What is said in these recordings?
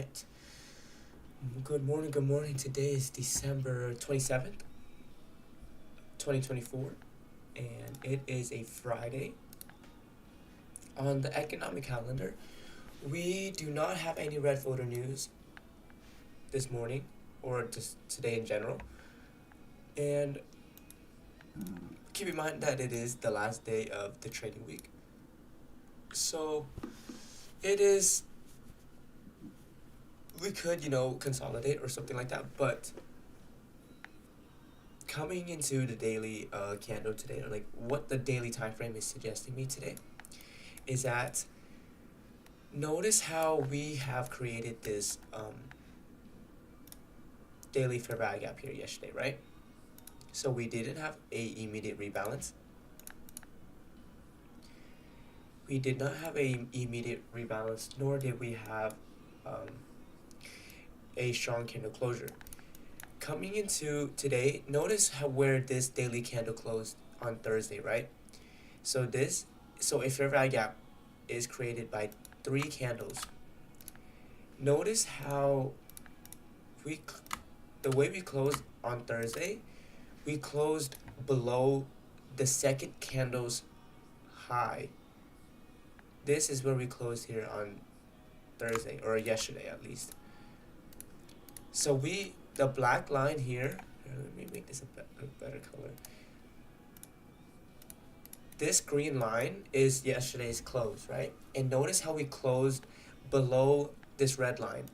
right. Good morning, good morning. Today is December 27th, 2024, and it is a Friday. On the economic calendar, we do not have any red folder news this morning, or just today in general. And keep in mind that it is the last day of the trading week. So, it is, we could, consolidate or something like that, but coming into the daily candle today, or like what the daily time frame is suggesting me today, is that notice how we have created this daily fair value gap here yesterday, right? So we didn't have a immediate rebalance. We did not have a immediate rebalance, nor did we have a strong candle closure. Coming into today, notice how where this daily candle closed on Thursday, right? So a fair value gap is created by 3 candles. Notice how the way we closed on Thursday, we closed below the second candle's high. This is where we closed here on Thursday, or yesterday at least. So the black line here, let me make this a better color. This green line is yesterday's close, right? And notice how we closed below this red line.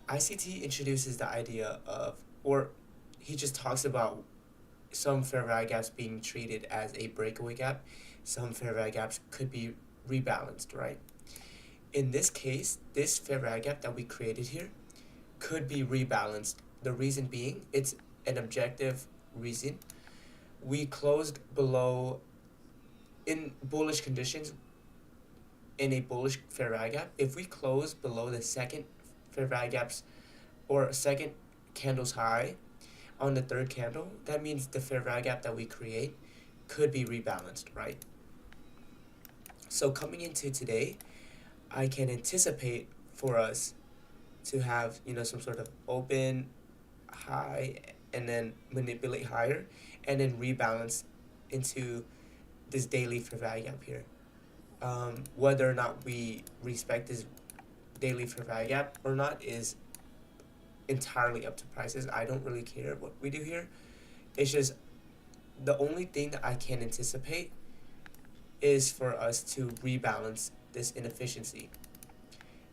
ICT introduces the idea of, or he just talks about some fair value gaps being treated as a breakaway gap. Some fair value gaps could be rebalanced, right? In this case, this fair value gap that we created here could be rebalanced. The reason being, it's an objective reason. We closed below, in bullish conditions, in a bullish fair value gap, if we close below the second fair value gaps or second candle's high on the third candle, that means the fair value gap that we create could be rebalanced, right? So coming into today, I can anticipate for us to have, some sort of open high and then manipulate higher and then rebalance into this daily fair value gap here. Whether or not we respect this daily fair value gap or not is entirely up to prices. I don't really care what we do here. It's just the only thing that I can anticipate is for us to rebalance this inefficiency.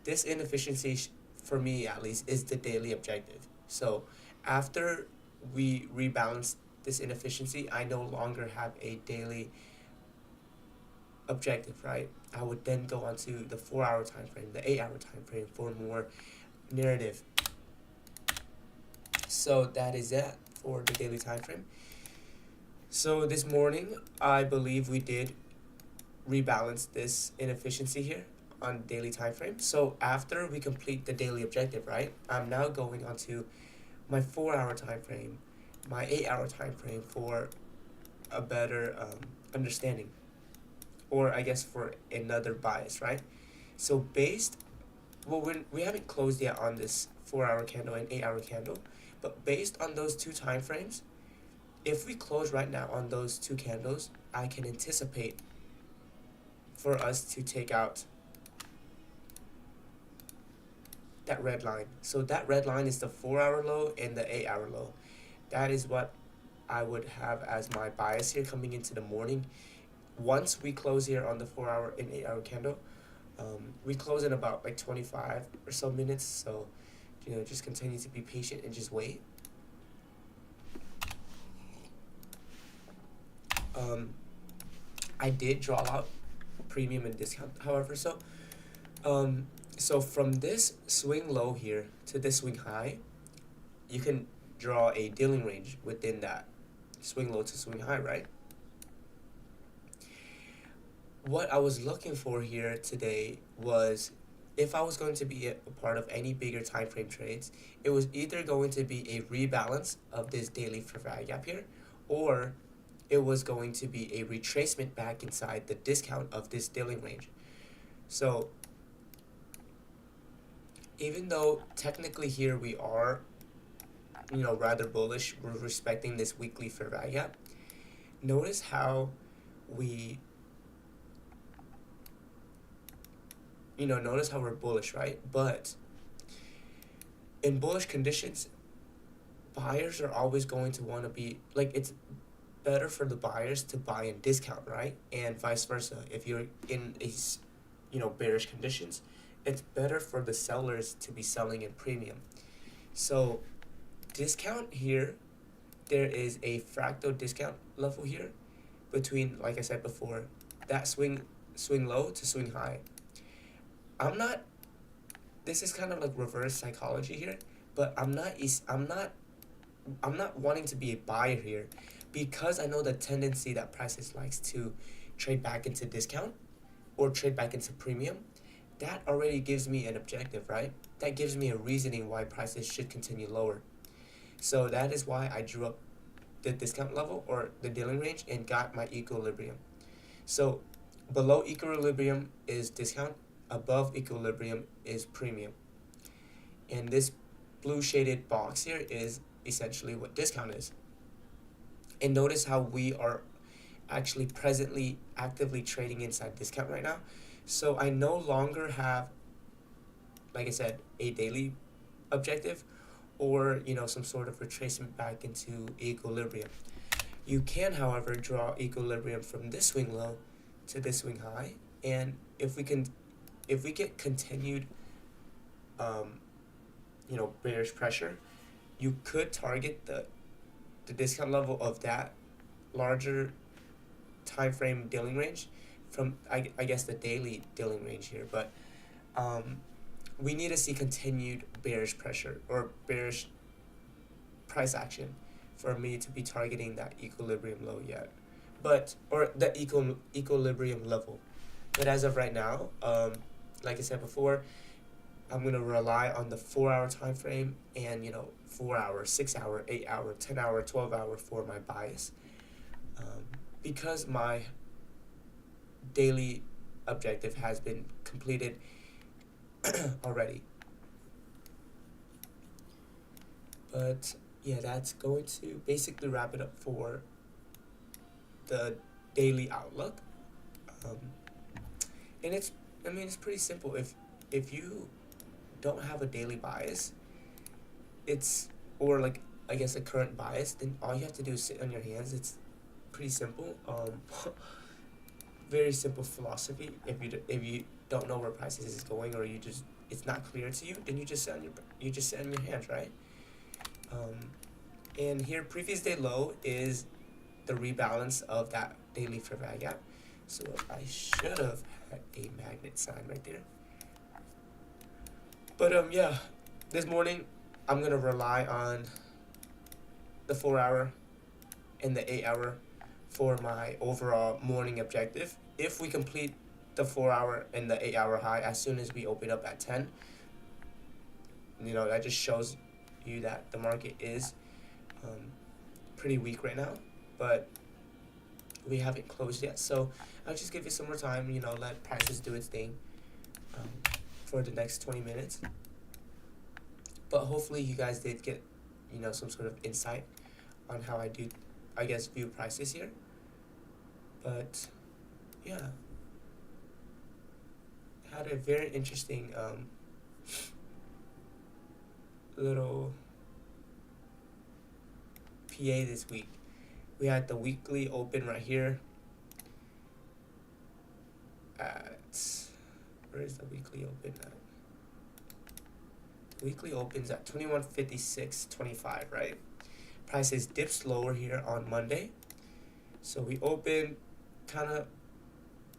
This inefficiency, for me at least, is the daily objective. So after we rebalance this inefficiency, I no longer have a daily objective, right? I would then go on to the 4-hour time frame, the 8-hour time frame for more narrative. So that is it for the daily time frame. So this morning, I believe we did rebalance this inefficiency here on daily time frame. So after we complete the daily objective, right, I'm now going on to my 4-hour time frame, my 8-hour time frame for a better understanding, or I guess for another bias, right? So we haven't closed yet on this 4-hour candle and 8-hour candle, but based on those 2 time frames, if we close right now on those 2 candles, I can anticipate for us to take out that red line. So that red line is the 4-hour low and the 8-hour low. That is what I would have as my bias here coming into the morning. Once we close here on the 4-hour and 8-hour candle, we close in about like 25 or so minutes. So, just continue to be patient and just wait. I did draw out premium and discount, however, so from this swing low here to this swing high, you can draw a dealing range within that swing low to swing high, right? What I was looking for here today was, if I was going to be a part of any bigger time frame trades, it was either going to be a rebalance of this daily fair value gap here, or it was going to be a retracement back inside the discount of this dealing range. So even though technically here we are, rather bullish, we're respecting this weekly fair value gap. Notice how we, notice how we're bullish, right? But in bullish conditions, buyers are always going to want to be, like, it's better for the buyers to buy in discount, right? And vice versa. If you're in a, bearish conditions, it's better for the sellers to be selling in premium. So discount here, there is a fractal discount level here between, like I said before, that swing low to swing high. This is kind of like reverse psychology here, but I'm not wanting to be a buyer here, because I know the tendency that prices likes to trade back into discount or trade back into premium. That already gives me an objective, right? That gives me a reasoning why prices should continue lower. So that is why I drew up the discount level or the dealing range and got my equilibrium. So below equilibrium is discount, above equilibrium is premium. And this blue shaded box here is essentially what discount is. And notice how we are actually presently actively trading inside discount right now. So I no longer have, like I said, a daily objective or some sort of retracement back into equilibrium. You can, however, draw equilibrium from this swing low to this swing high, and if we get continued bearish pressure, you could target the discount level of that larger time frame dealing range from I guess the daily dealing range here. But we need to see continued bearish pressure or bearish price action for me to be targeting that equilibrium low yet, or the equilibrium level. But as of right now, like I said before, I'm gonna rely on the 4-hour time frame and 4 hour, 6 hour, 8 hour, 10 hour, 12 hour for my bias, because my daily objective has been completed already. But yeah, that's going to basically wrap it up for the daily outlook. And it's pretty simple. If you don't have a daily bias, or like I guess a current bias, then all you have to do is sit on your hands. It's pretty simple. Very simple philosophy. If you don't know where prices is going, or it's not clear to you, then you just sit on your hands, right? And here previous day low is the rebalance of that daily fair value gap. So I should have had a magnet sign right there. But yeah, this morning I'm gonna rely on the 4-hour and the 8-hour for my overall morning objective. If we complete the 4-hour and the 8-hour high as soon as we open up at 10, that just shows you that the market is pretty weak right now, but we haven't closed yet. So I'll just give you some more time, let prices do its thing for the next 20 minutes. But hopefully you guys did get, some sort of insight on how I do, I guess, view prices here. But yeah, had a very interesting little PA this week. We had the weekly open right here at, where is the weekly open at? Weekly opens at 2156.25, right? Prices dips lower here on Monday. So we open, kind of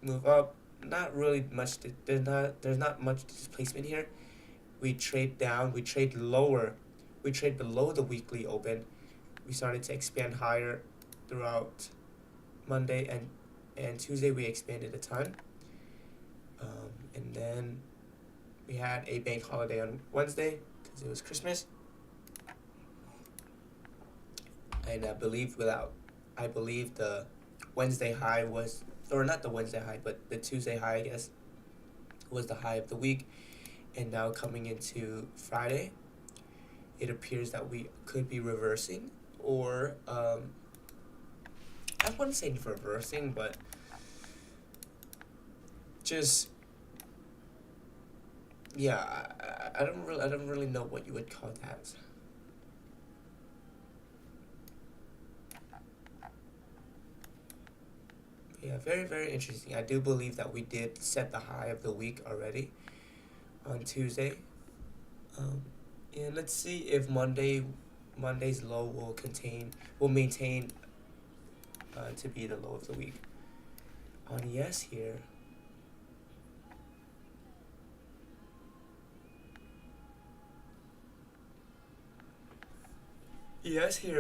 move up. Not really much. There's not much displacement here. We trade down. We trade lower. We trade below the weekly open. We started to expand higher throughout Monday and Tuesday. We expanded a ton. And then we had a bank holiday on Wednesday because it was Christmas. And I believe the Wednesday high was, or not the Wednesday high, but the Tuesday high, I guess, was the high of the week. and now coming into Friday, it appears that we could be reversing, or I wouldn't say reversing, but just, yeah, I don't really know what you would call that. Yeah, very, very interesting. I do believe that we did set the high of the week already on Tuesday. And let's see if Monday's low will maintain to be the low of the week. On ES here,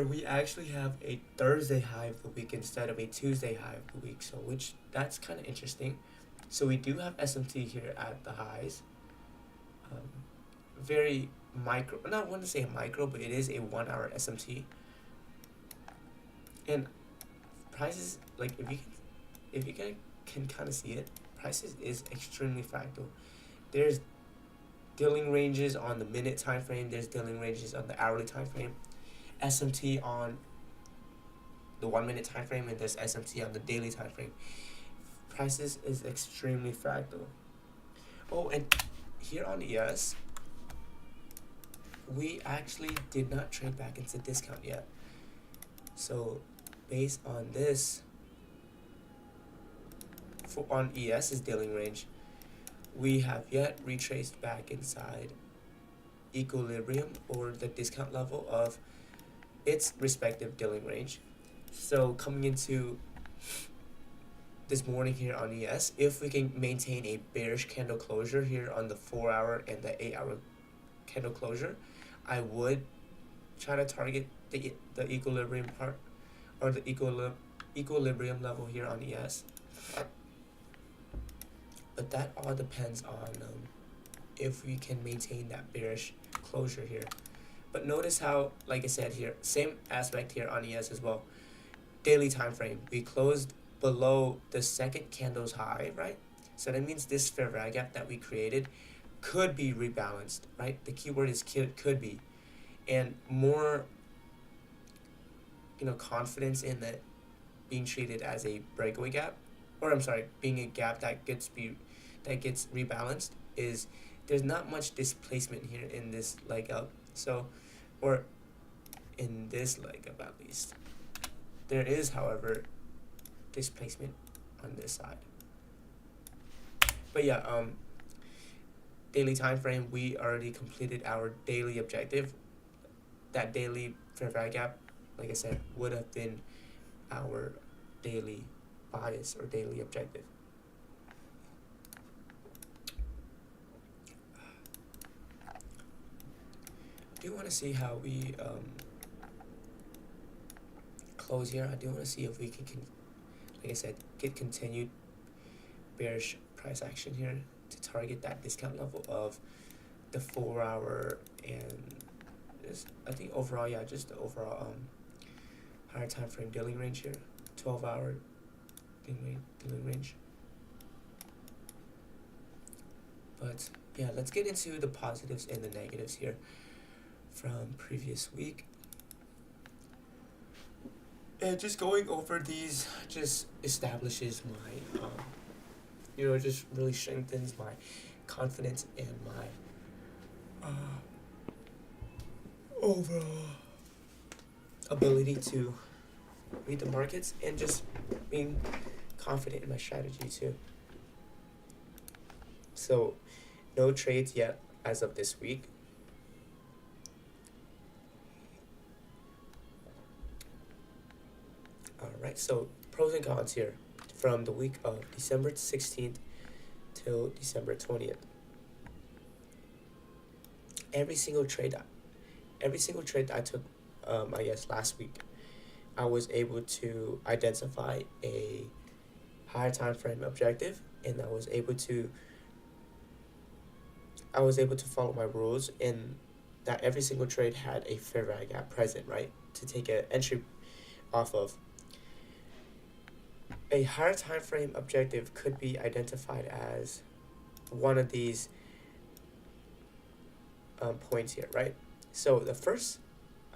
we actually have a Thursday high of the week instead of a Tuesday high of the week, so that's kind of interesting. So we do have SMT here at the highs. Very micro, not want to say micro, but it is a 1 hour SMT. And prices, like if you can kind of see it, prices is extremely fractal. There's dealing ranges on the minute time frame, there's dealing ranges on the hourly time frame, SMT on the 1 minute time frame, and there's SMT on the daily time frame. Prices is extremely fractal. Oh, and here on ES, we actually did not trade back into discount yet. So based on this, on ES's dealing range, we have yet retraced back inside equilibrium, or the discount level of its respective dealing range. So coming into this morning here on ES, if we can maintain a bearish candle closure here on the 4 hour and the 8 hour candle closure, I would try to target the equilibrium part, or the equilibrium level here on ES. But that all depends on if we can maintain that bearish closure here. But notice how, like I said here, same aspect here on ES as well. Daily time frame, we closed below the second candle's high, right? So that means this fair value gap that we created could be rebalanced, right? The keyword is could be, and more, confidence in that being treated as a breakaway gap, or I'm sorry, being a gap that gets rebalanced, is there's not much displacement here in this leg up. So, or in this leg up at least. There is, however, displacement on this side. But yeah, daily time frame, we already completed our daily objective. That daily fair value gap, like I said, would have been our daily bias or daily objective. I do want to see how we close here. I do want to see if we can, like I said, get continued bearish price action here to target that discount level of the 4 hour and this, I think overall, yeah, just the overall higher time frame dealing range here, 12 hour dealing range. But yeah, let's get into the positives and the negatives here from previous week. And just going over these just establishes my just really strengthens my confidence and my overall ability to read the markets, and just being confident in my strategy too. So no trades yet as of this week. Alright, so pros and cons here from the week of December 16th till December 20th. Every single trade that I took, I guess last week, I was able to identify a higher time frame objective, and I was able to follow my rules, and that every single trade had a fair value gap present, right, to take an entry off of. A higher time frame objective could be identified as one of these points here, right? So the first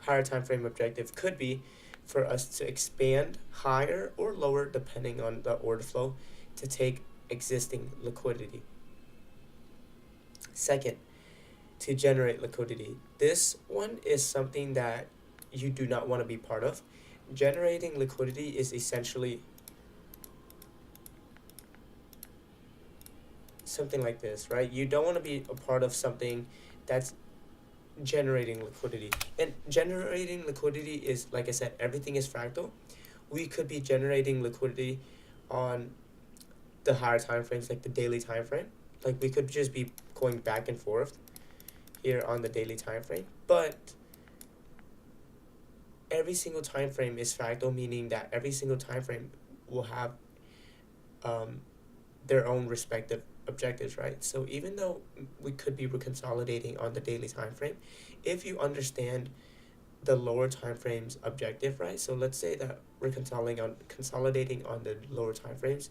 higher time frame objective could be for us to expand higher or lower depending on the order flow to take existing liquidity. Second, to generate liquidity. This one is something that you do not want to be part of. Generating liquidity is essentially something like this, right? You don't want to be a part of something that's generating liquidity. And generating liquidity is, like I said, everything is fractal. We could be generating liquidity on the higher time frames, like the daily time frame. Like we could just be going back and forth here on the daily time frame. But every single time frame is fractal, meaning that every single time frame will have their own respective objectives, right? So even though we could be reconsolidating on the daily time frame, if you understand the lower time frames objective, right? So let's say that we're consolidating on the lower time frames,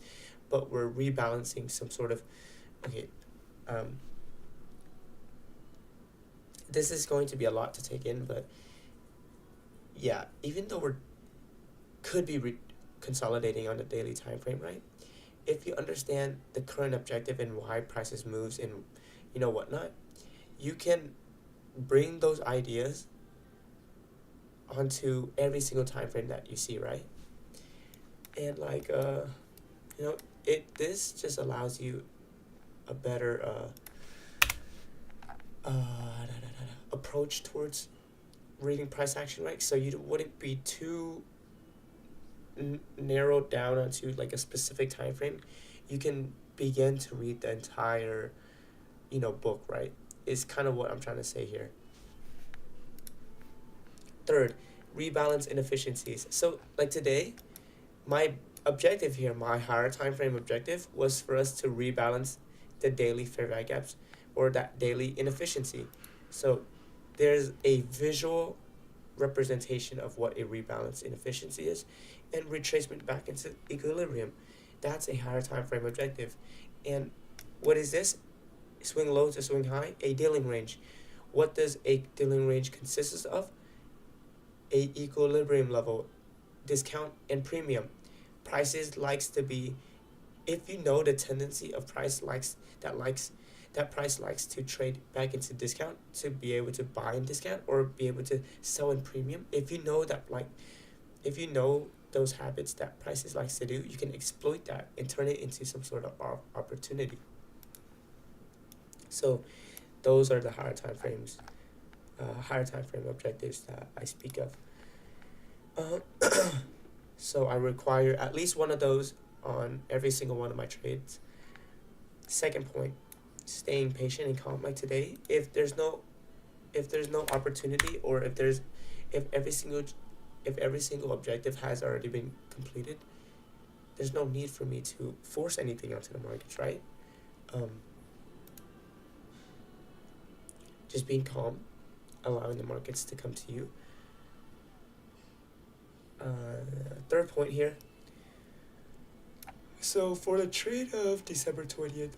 but we're rebalancing some sort of this is going to be a lot to take in, but yeah, even though could be consolidating on the daily time frame, right? If you understand the current objective and why prices moves and whatnot, you can bring those ideas onto every single time frame that you see, right? And like this just allows you a better approach towards reading price action, right? So you wouldn't be too narrowed down onto like a specific time frame. You can begin to read the entire book, right? Is kind of what I'm trying to say here. Third, rebalance inefficiencies. So like today, my objective here, my higher time frame objective, was for us to rebalance the daily fair value gaps or that daily inefficiency. So there's a visual representation of what a rebalance inefficiency is and retracement back into equilibrium. That's a higher time frame objective. And what is this? Swing low to swing high, a dealing range. What does a dealing range consist of? A equilibrium level, discount and premium. Prices likes to be, if you know the tendency of price that price likes to trade back into discount to be able to buy in discount or be able to sell in premium. If you know those habits that prices likes to do, you can exploit that and turn it into some sort of opportunity. So those are the higher time frame objectives that I speak of. So I require at least one of those on every single one of my trades. Second point, staying patient and calm. Like today, if there's no opportunity, or if every single objective has already been completed, there's no need for me to force anything onto the markets, right? Just being calm, allowing the markets to come to you. Third point here. So for the trade of December 20th,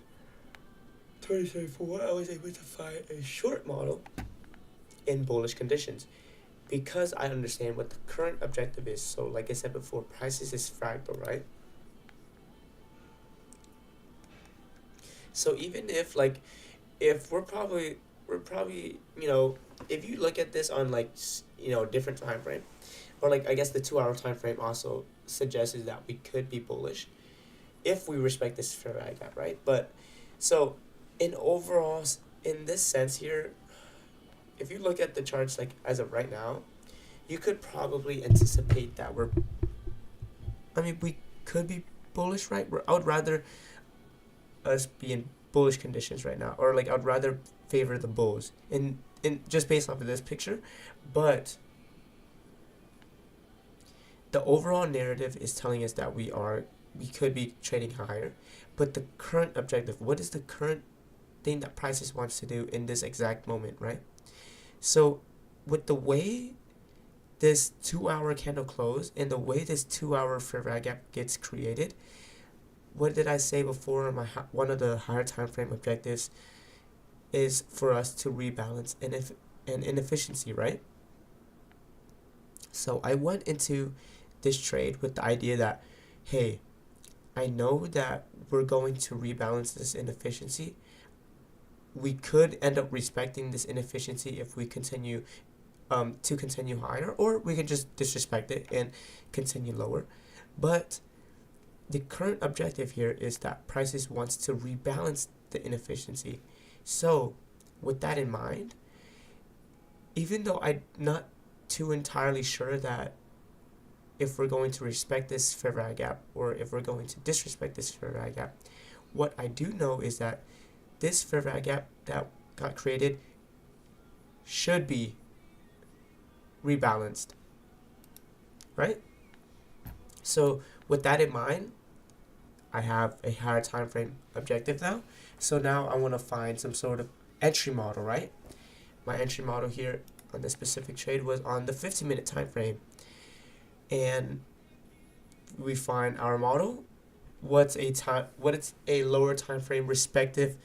2024, I was able to find a short model in bullish conditions because I understand what the current objective is. So like I said before, prices is fractal, right? So even if we're probably if you look at this on different time frame, or I guess the 2 hour time frame also suggests that we could be bullish if we respect this fair value gap, right? But so in this sense here, if you look at the charts as of right now, you could probably anticipate that we could be bullish, right? I would rather us be in bullish conditions right now, or I would rather favor the bulls in just based off of this picture. But the overall narrative is telling us that we could be trading higher. But the current objective, what is the current thing that prices wants to do in this exact moment, right? So with the way this 2 hour candle closed and the way this 2 hour fair value gap gets created, what did I say before? One of the higher time frame objectives is for us to rebalance an inefficiency, right? So I went into this trade with the idea that, hey, I know that we're going to rebalance this inefficiency. We could end up respecting this inefficiency if we continue to continue higher, or we can just disrespect it and continue lower. But the current objective here is that prices wants to rebalance the inefficiency. So with that in mind, even though I'm not too entirely sure that if we're going to respect this fair value gap or if we're going to disrespect this fair value gap, what I do know is that this fair value gap that got created should be rebalanced, right? So with that in mind, I have a higher time frame objective now. So now I want to find some sort of entry model, right? My entry model here on this specific trade was on the 15-minute time frame. And we find our model, what is a lower time frame respective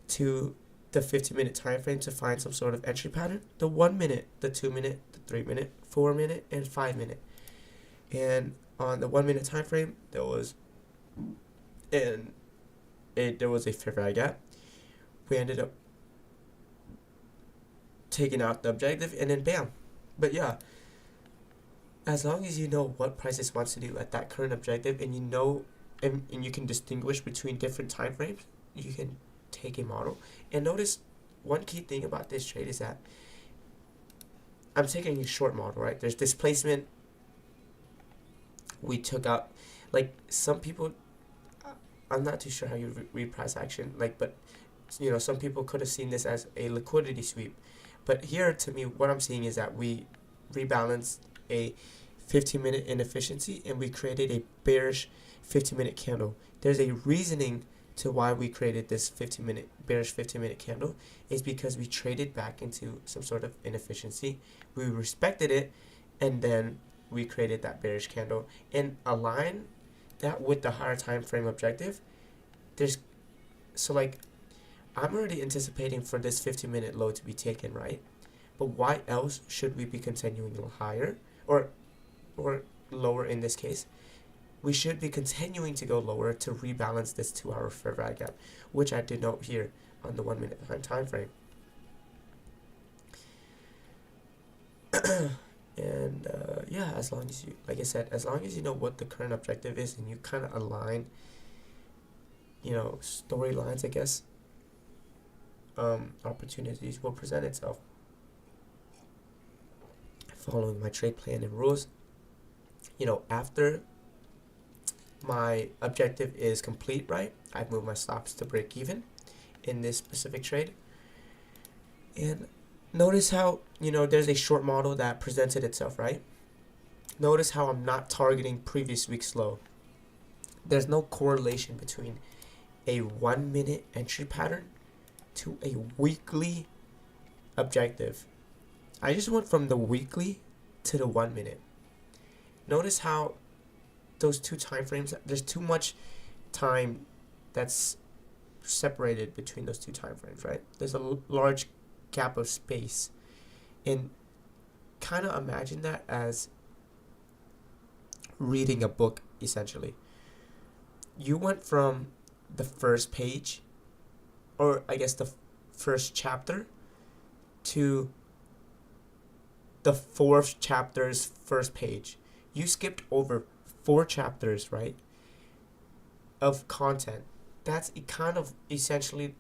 to the 15-minute time frame to find some sort of entry pattern. The 1 minute, the 2 minute, the 3 minute, 4 minute, and 5 minute. And on the 1 minute time frame, there was a fair value gap. We ended up taking out the objective, and then bam. But yeah, as long as you know what prices wants to do at that current objective, and you know, and you can distinguish between different time frames, you can take a model. And notice one key thing about this trade is that I'm taking a short model, right? There's displacement. We took out, like, some people, I'm not too sure how you read price action, like, but you know, some people could have seen this as a liquidity sweep. But here, to me, what I'm seeing is that we rebalanced a 15-minute inefficiency and we created a bearish 15-minute candle. There's a reasoning to why we created this bearish 15-minute candle, is because we traded back into some sort of inefficiency. We respected it, and then we created that bearish candle and align that with the higher time frame objective. I'm already anticipating for this 15-minute low to be taken, right? But why else should we be continuing higher or lower in this case? We should be continuing to go lower to rebalance this 2-hour fair value gap, which I denote here on the 1 minute time frame. And yeah, as long as you, like I said, as long as you know what the current objective is and you kind of align, you know, storylines, I guess, opportunities will present itself. Following my trade plan and rules, you know, after my objective is complete, right, I've moved my stops to break even in this specific trade. And notice how, you know, there's a short model that presented itself, right? Notice how I'm not targeting previous week's low. There's no correlation between a 1 minute entry pattern to a weekly objective. I just went from the weekly to the 1 minute. Notice how those two time frames, there's too much time that's separated between those two time frames, right? There's a large gap of space. And kind of imagine that as reading a book, essentially. You went from the first page, or I guess the first chapter, to the fourth chapter's first page. You skipped over 4 chapters, right, of content. That's kind of essentially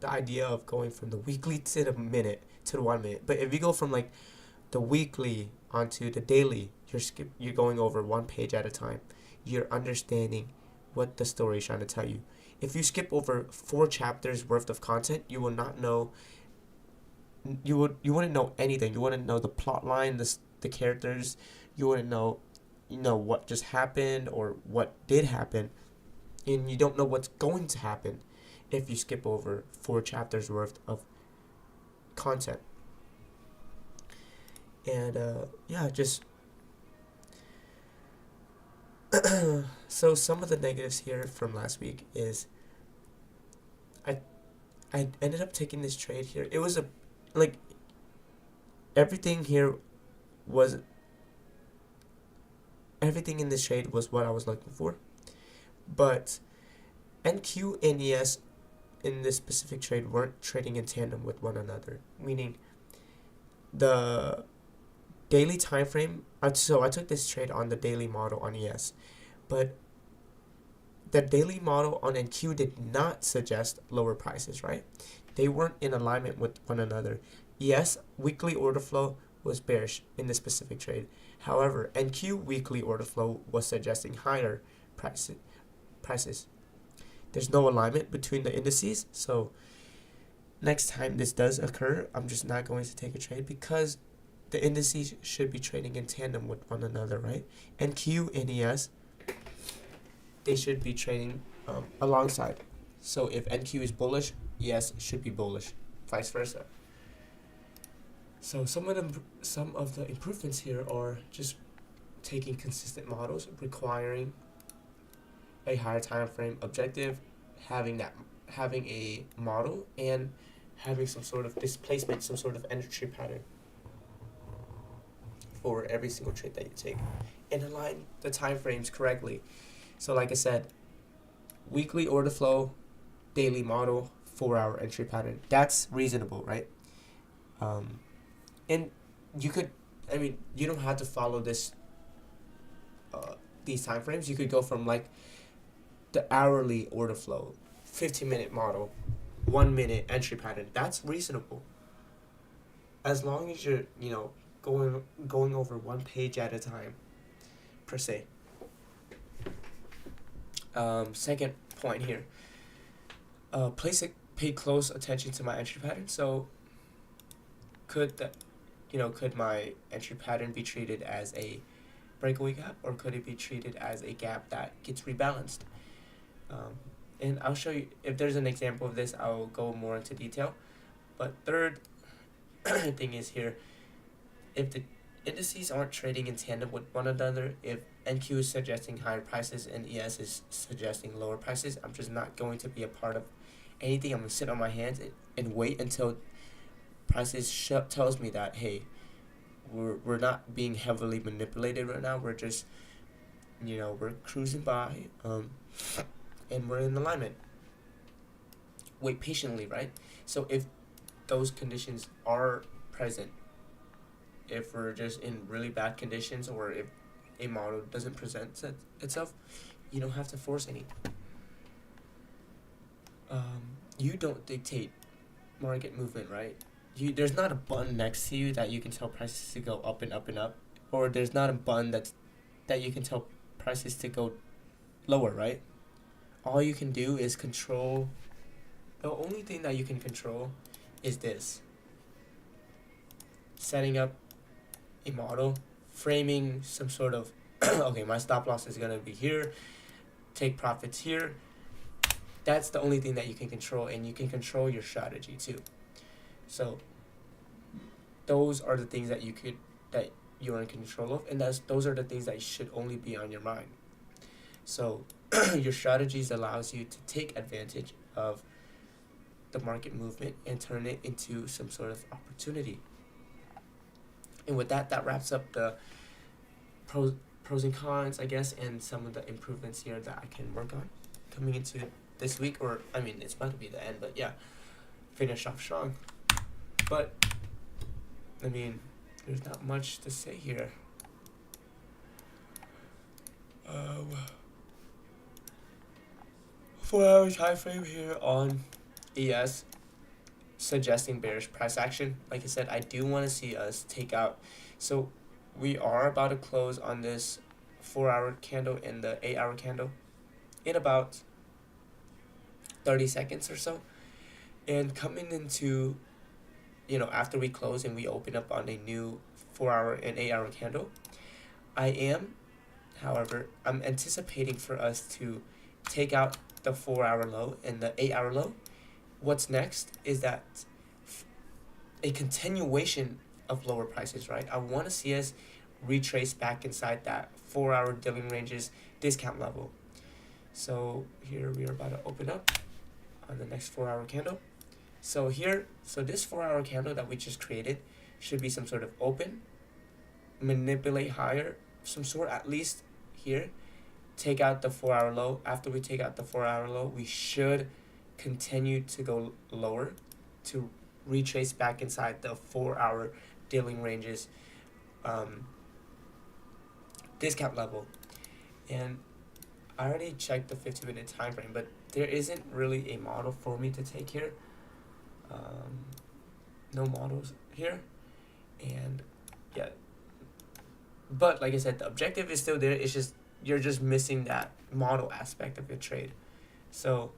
the idea of going from the weekly to the minute to the 1 minute. But if you go from like the weekly onto the daily, you're going over 1 page at a time. You're understanding what the story is trying to tell you. If you skip over 4 chapters worth of content, you will not know. You wouldn't know anything. You wouldn't know the plot line, the characters. You wouldn't know, you know, what just happened or what did happen, and you don't know what's going to happen if you skip over 4 chapters worth of content. And yeah, just so some of the negatives here from last week is I ended up taking this trade here. It was like everything here was everything in this trade was what I was looking for, but NQ and ES in this specific trade weren't trading in tandem with one another, meaning the daily time frame. So I took this trade on the daily model on ES, but the daily model on NQ did not suggest lower prices, right? They weren't in alignment with one another. ES weekly order flow was bearish in this specific trade. However, NQ weekly order flow was suggesting higher prices. There's no alignment between the indices, so next time this does occur, I'm just not going to take a trade because the indices should be trading in tandem with one another, right? NQ and ES, they should be trading alongside. So if NQ is bullish, ES should be bullish, vice versa. So some of the improvements here are just taking consistent models, requiring a higher time frame objective, having a model, and having some sort of displacement, some sort of entry pattern for every single trade that you take, and align the time frames correctly. So like I said, weekly order flow, daily model, 4-hour entry pattern. That's reasonable, right? And you could, you don't have to follow these time frames. You could go from like the hourly order flow, 15-minute model, 1-minute entry pattern. That's reasonable. As long as you're, going over one page at a time, per se. Second point here. Pay close attention to my entry pattern. So could my entry pattern be treated as a breakaway gap, or could it be treated as a gap that gets rebalanced? And I'll show you, if there's an example of this, I'll go more into detail. But third thing is here, if the indices aren't trading in tandem with one another, if NQ is suggesting higher prices and ES is suggesting lower prices, I'm just not going to be a part of anything. I'm going to sit on my hands and wait until prices tells me that, hey, we're not being heavily manipulated right now. We're just, we're cruising by, and we're in alignment. Wait patiently, right? So if those conditions are present, if we're just in really bad conditions, or if a model doesn't present itself, you don't have to force anything. You don't dictate market movement, right? There's not a button next to you that you can tell prices to go up and up and up, or there's not a button that you can tell prices to go lower, right? All you can do is control. The only thing that you can control is this: setting up a model, framing some sort of okay, my stop loss is gonna be here, take profits here. That's the only thing that you can control, and you can control your strategy too. So those are the things that you're in control of, and those are the things that should only be on your mind. So your strategies allows you to take advantage of the market movement and turn it into some sort of opportunity. And with that wraps up the pros and cons, I guess, and some of the improvements here that I can work on coming into this week, or it's about to be the end, but yeah, finish off strong. But there's not much to say here. 4-hour time frame here on ES, suggesting bearish price action. Like I said, I do want to see us take out. So we are about to close on this 4-hour candle and the 8-hour candle in about 30 seconds or so. And coming into, after we close and we open up on a new 4-hour and 8-hour candle, I'm anticipating for us to take out the 4-hour low and the 8-hour low. What's next is that a continuation of lower prices, right? I want to see us retrace back inside that 4-hour dealing ranges discount level. So here we are about to open up on the next 4-hour candle. So here, so this 4-hour candle that we just created should be some sort of open, manipulate higher, some sort at least here, take out the 4-hour low. After we take out the 4-hour low, we should continue to go lower to retrace back inside the 4-hour dealing ranges discount level. And I already checked the 50-minute time frame, but there isn't really a model for me to take here. No models here, and yeah, but like I said, the objective is still there. It's just you're just missing that model aspect of your trade. So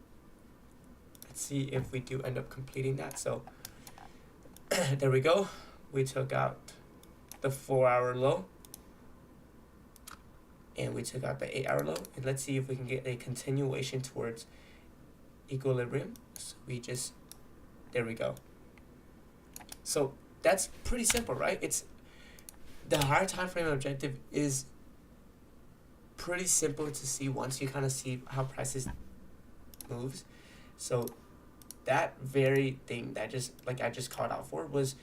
let's see if we do end up completing that. So there we go. We took out the 4-hour low, and we took out the 8-hour low, and let's see if we can get a continuation towards equilibrium. So we just, there we go. So that's pretty simple, right? It's the higher time frame objective is pretty simple to see once you kind of see how prices moves. So that very thing that just like I just called out for was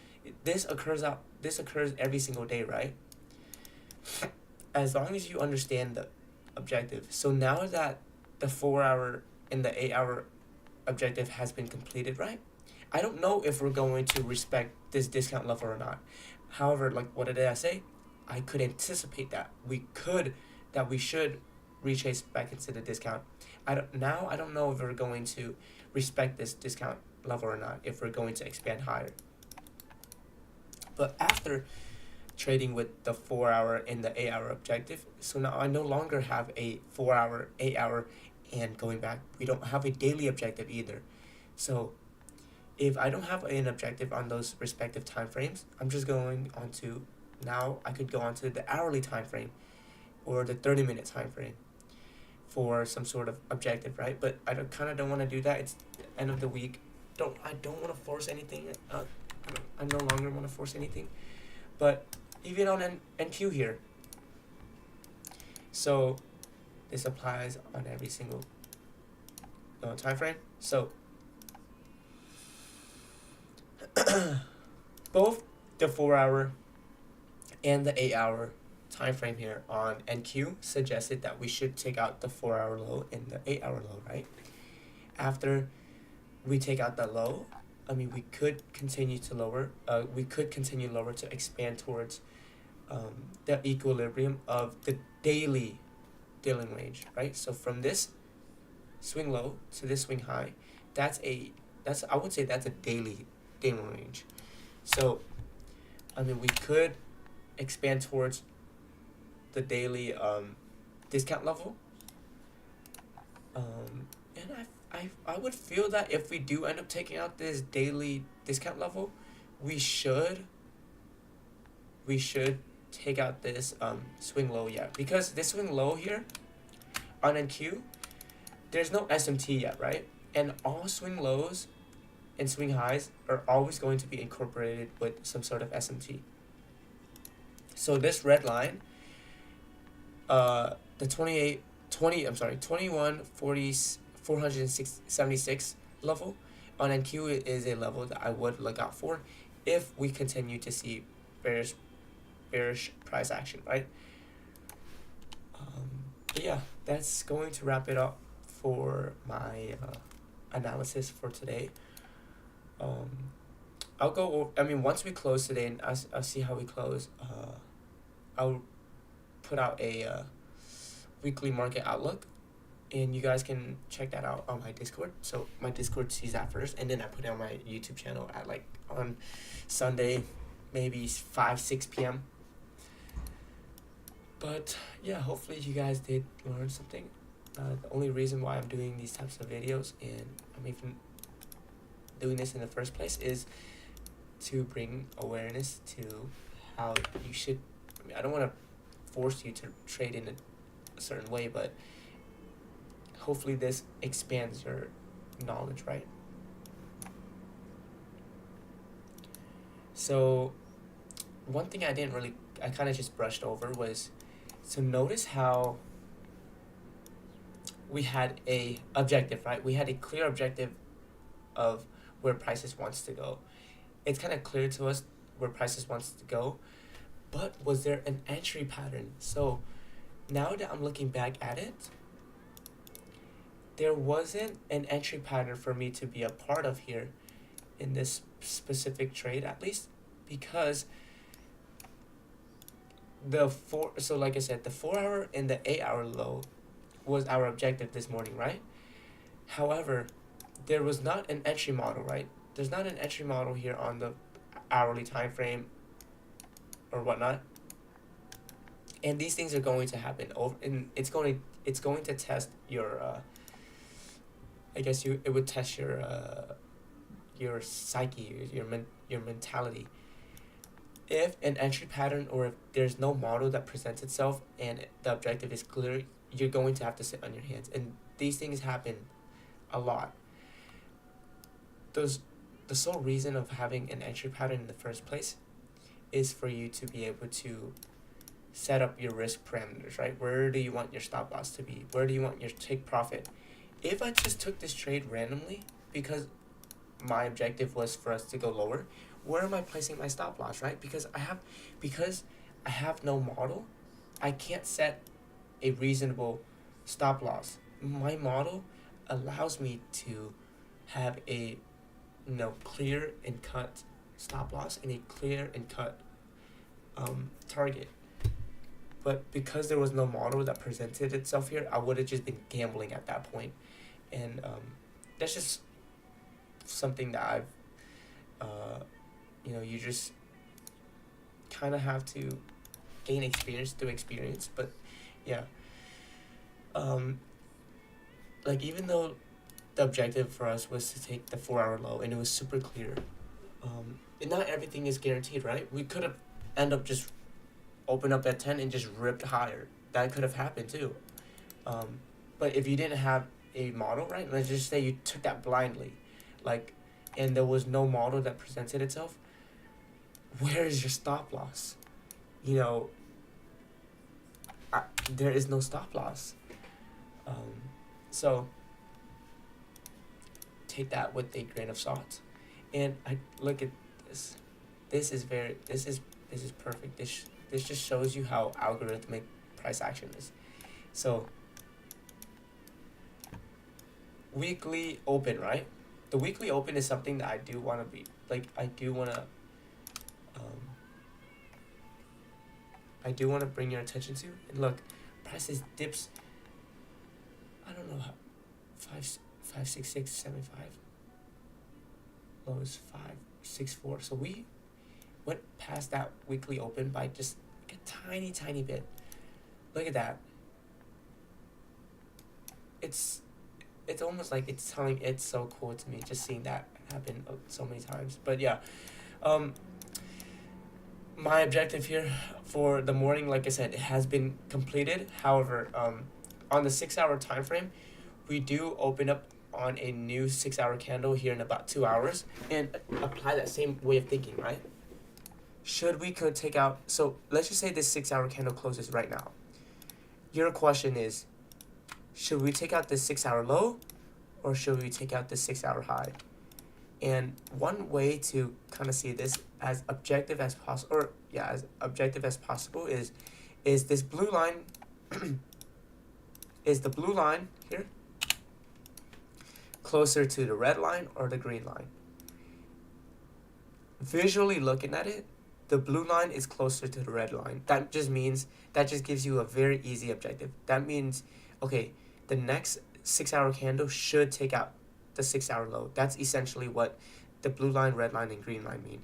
this occurs every single day, right? As long as you understand the objective. So now that the 4-hour and the 8-hour objective has been completed, right? I don't know if we're going to respect this discount level or not. However, like what did I say? I could anticipate that we should retrace back into the discount. I don't know if we're going to respect this discount level or not, if we're going to expand higher. But after trading with the 4-hour and the 8-hour objective, so now I no longer have a 4-hour, 8-hour, and going back, we don't have a daily objective either. So if I don't have an objective on those respective time frames, I'm just going on to, now I could go on to the hourly time frame or the 30-minute time frame for some sort of objective, right? But I kind of don't want to do that. It's the end of the week. I don't want to force anything. I no longer want to force anything. But even on NQ here, so this applies on every single time frame. So both the 4-hour and the 8-hour time frame here on NQ suggested that we should take out the 4-hour low and the 8-hour low, right? After we take out the low, I mean, we could continue to lower. We could continue lower to expand towards the equilibrium of the daily dealing range, right? So from this swing low to this swing high, I would say that's a daily dealing range. So, I mean, we could expand towards the daily discount level. And I would feel that if we do end up taking out this daily discount level, we should take out this swing low yet, because this swing low here on NQ, there's no SMT yet, right? And all swing lows and swing highs are always going to be incorporated with some sort of SMT. So this red line, the 476 level on NQ is a level that I would look out for if we continue to see bearish price action, right? But yeah, that's going to wrap it up for my analysis for today. I'll go over, I mean, once we close today and I'll see how we close, I'll put out a weekly market outlook, and you guys can check that out on my Discord. So my Discord sees that first, and then I put it on my YouTube channel at like on Sunday, maybe 5-6 p.m. But yeah, hopefully you guys did learn something. The only reason why I'm doing these types of videos, and I'm even doing this in the first place, is to bring awareness to how you should, I mean, I don't want to force you to trade in a certain way, but hopefully this expands your knowledge, right? So one thing I kind of just brushed over was, so notice how we had a objective, right? We had a clear objective of where prices wants to go. It's kind of clear to us where prices wants to go, but was there an entry pattern? So now that I'm looking back at it, there wasn't an entry pattern for me to be a part of here in this specific trade, at least, because so like I said, the 4 hour and the 8 hour low was our objective this morning, right? However, there was not an entry model, right? There's not an entry model here on the hourly time frame or whatnot. And these things are going to happen and it's going to test your I guess it would test your psyche, your mentality. If an entry pattern or if there's no model that presents itself and the objective is clear, you're going to have to sit on your hands. And these things happen a lot. The sole reason of having an entry pattern in the first place is for you to be able to set up your risk parameters, right? Where do you want your stop loss to be? Where do you want your take profit? If I just took this trade randomly because my objective was for us to go lower, where am I placing my stop loss, right? Because I have no model, I can't set a reasonable stop loss. My model allows me to have a clear and cut stop loss and a clear and cut target. But because there was no model that presented itself here, I would have just been gambling at that point. And that's just something that I've you just kind of have to gain experience through experience. But yeah, like even though the objective for us was to take the 4 hour low and it was super clear, and not everything is guaranteed, right? We could have end up just open up at 10 and just ripped higher. That could have happened too. But if you didn't have a model, right, let's just say you took that blindly, and there was no model that presented itself, where is your stop loss? There is no stop loss. So take that with a grain of salt. And I look at this. This is perfect. This just shows you how algorithmic price action is. So weekly open, right? The weekly open is something that I do want to bring your attention to. And look, prices dips, I don't know how, 566.75, low is 564. So we went past that weekly open by just like a tiny bit. Look at that. It's almost like it's so cool to me just seeing that happen so many times. But yeah, my objective here for the morning, like I said, it has been completed. However, on the 6 hour time frame, we do open up on a new 6 hour candle here in about 2 hours and apply that same way of thinking, right? Should we could take out, so let's just say this 6 hour candle closes right now. Your question is, should we take out this 6 hour low or should we take out the 6 hour high? And one way to kind of see this as objective as possible, is this blue line, is the blue line here closer to the red line or the green line? Visually looking at it, the blue line is closer to the red line. That just gives you a very easy objective. That means, okay, the next 6 hour candle should take out the 6 hour low. That's essentially what the blue line, red line, and green line mean.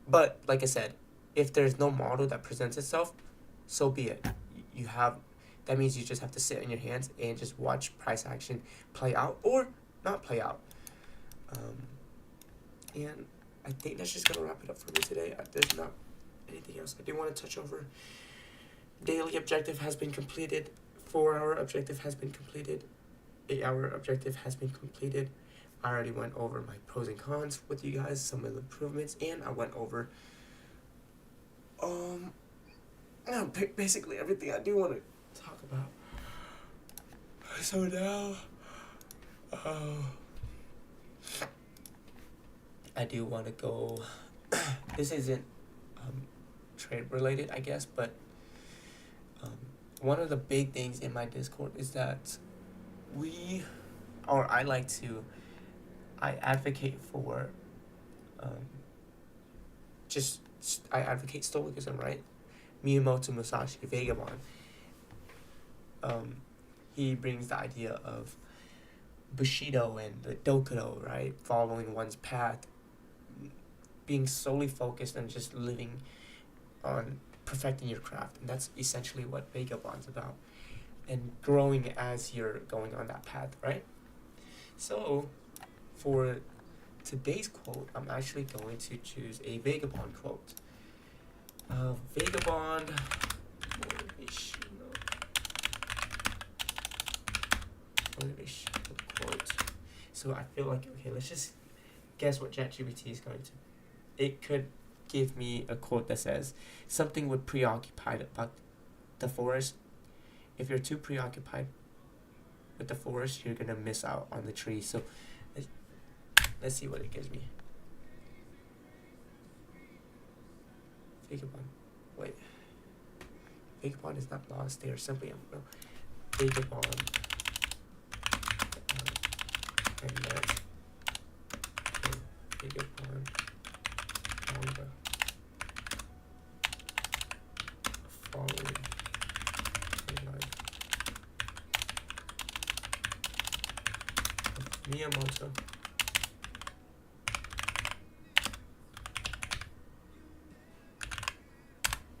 But like I said, if there's no model that presents itself, so be it. That means you just have to sit in your hands and just watch price action play out or not play out. And I think that's just gonna wrap it up for me today. There's not anything else I do want to touch over. Daily objective has been completed. 4 hour objective has been completed. 8 hour objective has been completed. I already went over my pros and cons with you guys, some of the improvements, and I went over basically everything I do want to talk about. So now I do want to go. This isn't trade related, I guess, but one of the big things in my Discord is that I advocate for, I advocate stoicism, right? Miyamoto Musashi, Vagabond. He brings the idea of Bushido and the Dokudo, right? Following one's path, being solely focused on just living on perfecting your craft. And that's essentially what Vagabond's about. And growing as you're going on that path, right? So, for today's quote, I'm actually going to choose a Vagabond quote. Vagabond motivational quote. So I feel like, okay, let's just guess what ChatGPT is going to. It could give me a quote that says, something would preoccupied about the forest. If you're too preoccupied with the forest, you're going to miss out on the tree. So let's see what it gives me. Vagabond. Wait. Vagabond is not lost. They are simply Vagabond. And then Vagabond. Following. Miyamoto.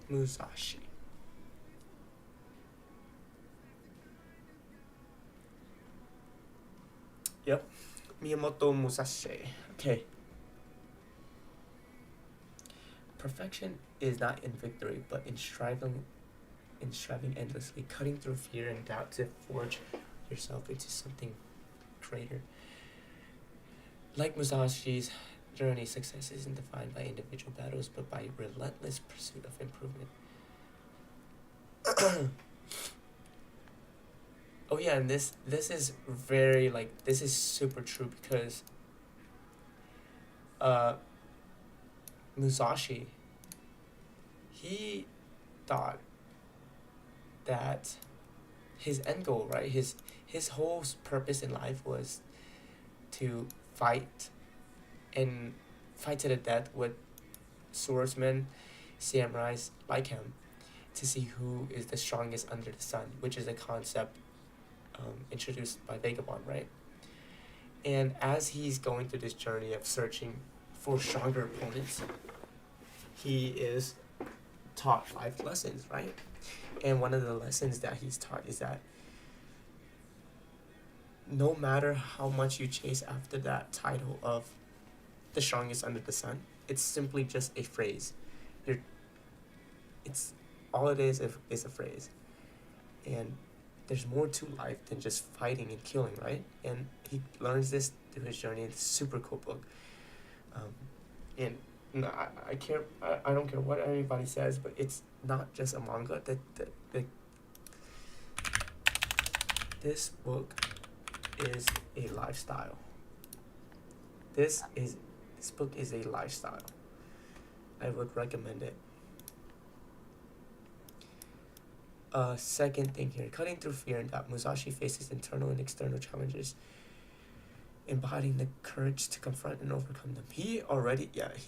Musashi. Yep. Miyamoto Musashi. Okay. Perfection is not in victory, but in striving endlessly, cutting through fear and doubt to forge yourself into something greater. Like Musashi's journey, success isn't defined by individual battles, but by relentless pursuit of improvement. Oh yeah, and this is very, like, this is super true because Musashi, he thought that his end goal, right, his whole purpose in life was to fight to the death with swordsmen, samurais like him, to see who is the strongest under the sun, which is a concept introduced by Vagabond, right? And as he's going through this journey of searching for stronger opponents, he is taught 5 lessons, right? And one of the lessons that he's taught is that no matter how much you chase after that title of the strongest under the sun, it's simply just a phrase. It's all it is a phrase. And there's more to life than just fighting and killing, right? And he learns this through his journey. It's a super cool book. And no, I don't care what anybody says, but it's not just a manga. This book is a lifestyle. This book is a lifestyle. I would recommend it. Second thing here, cutting through fear and doubt. Musashi faces internal and external challenges, embodying the courage to confront and overcome them. He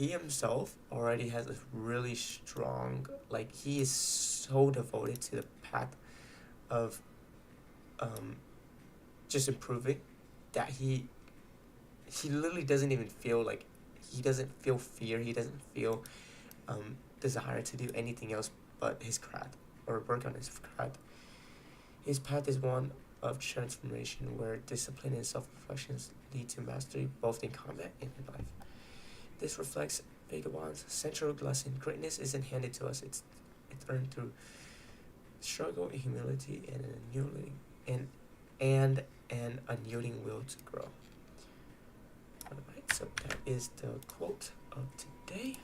himself already has a really strong, like, he is so devoted to the path of just improving that he literally doesn't even feel like, he doesn't feel fear, he doesn't feel desire to do anything else but his craft, or work on his craft. His path is one of transformation, where discipline and self-reflections lead to mastery both in combat and in life. This reflects Vagabond's central lesson: greatness isn't handed to us; it's earned through struggle and humility and an unyielding will to grow. Alright, so that is the quote of today.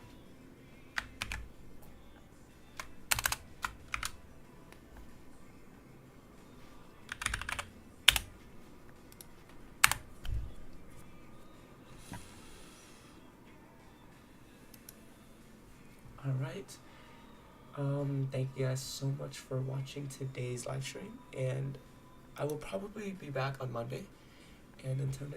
right. Thank you guys so much for watching today's live stream, and I will probably be back on Monday. And until next